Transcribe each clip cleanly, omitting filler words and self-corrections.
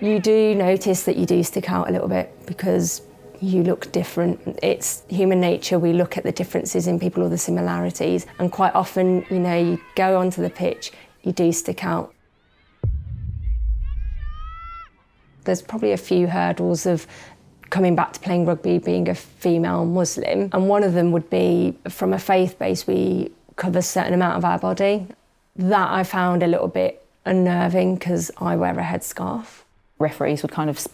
You do notice that you do stick out a little bit because you look different. It's human nature, we look at the differences in people or the similarities, and quite often, you go onto the pitch, you do stick out. There's probably a few hurdles of coming back to playing rugby, being a female Muslim, and one of them would be, from a faith base, we cover a certain amount of our body. That I found a little bit unnerving because I wear a headscarf. Referees would kind of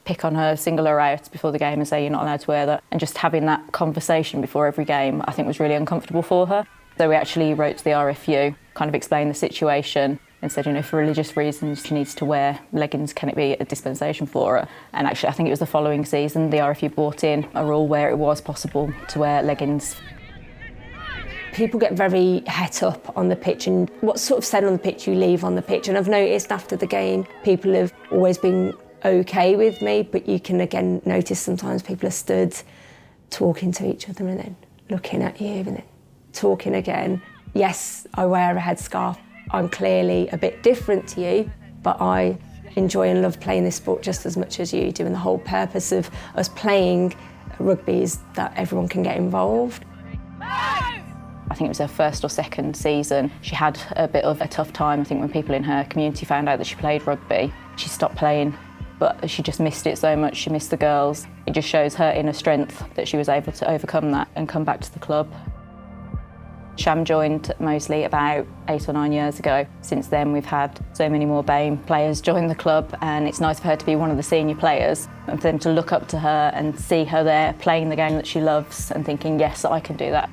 pick on her, single her out before the game and say you're not allowed to wear that. And just having that conversation before every game, I think was really uncomfortable for her. So we actually wrote to the RFU, kind of explained the situation and said, for religious reasons she needs to wear leggings, can it be a dispensation for her? And actually I think it was the following season, the RFU brought in a rule where it was possible to wear leggings. People get very het up on the pitch, and what's sort of said on the pitch you leave on the pitch. And I've noticed after the game, people have always been okay with me, but you can again notice sometimes people are stood talking to each other and then looking at you and then talking again. Yes, I wear a headscarf. I'm clearly a bit different to you, but I enjoy and love playing this sport just as much as you do. And the whole purpose of us playing rugby is that everyone can get involved. I think it was her first or second season. She had a bit of a tough time. I think when people in her community found out that she played rugby, she stopped playing, but she just missed it so much. She missed the girls. It just shows her inner strength that she was able to overcome that and come back to the club. Sham joined Moseley about 8 or 9 years ago. Since then, we've had so many more BAME players join the club, and it's nice for her to be one of the senior players and for them to look up to her and see her there playing the game that she loves and thinking, yes, I can do that.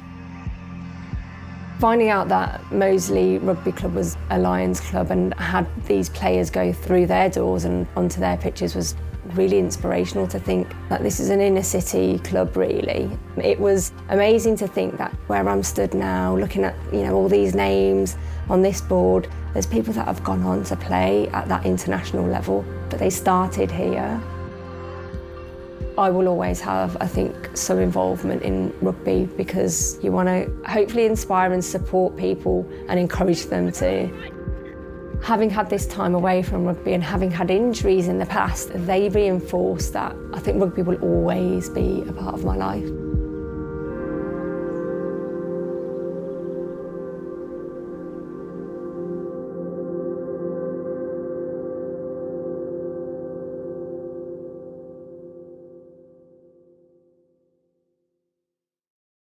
Finding out that Moseley Rugby Club was a Lions club and had these players go through their doors and onto their pitches was really inspirational to think that this is an inner city club, really. It was amazing to think that where I'm stood now, looking at all these names on this board, there's people that have gone on to play at that international level, but they started here. I will always have, I think, some involvement in rugby because you want to hopefully inspire and support people and encourage them to. Having had this time away from rugby and having had injuries in the past, they reinforce that. I think rugby will always be a part of my life.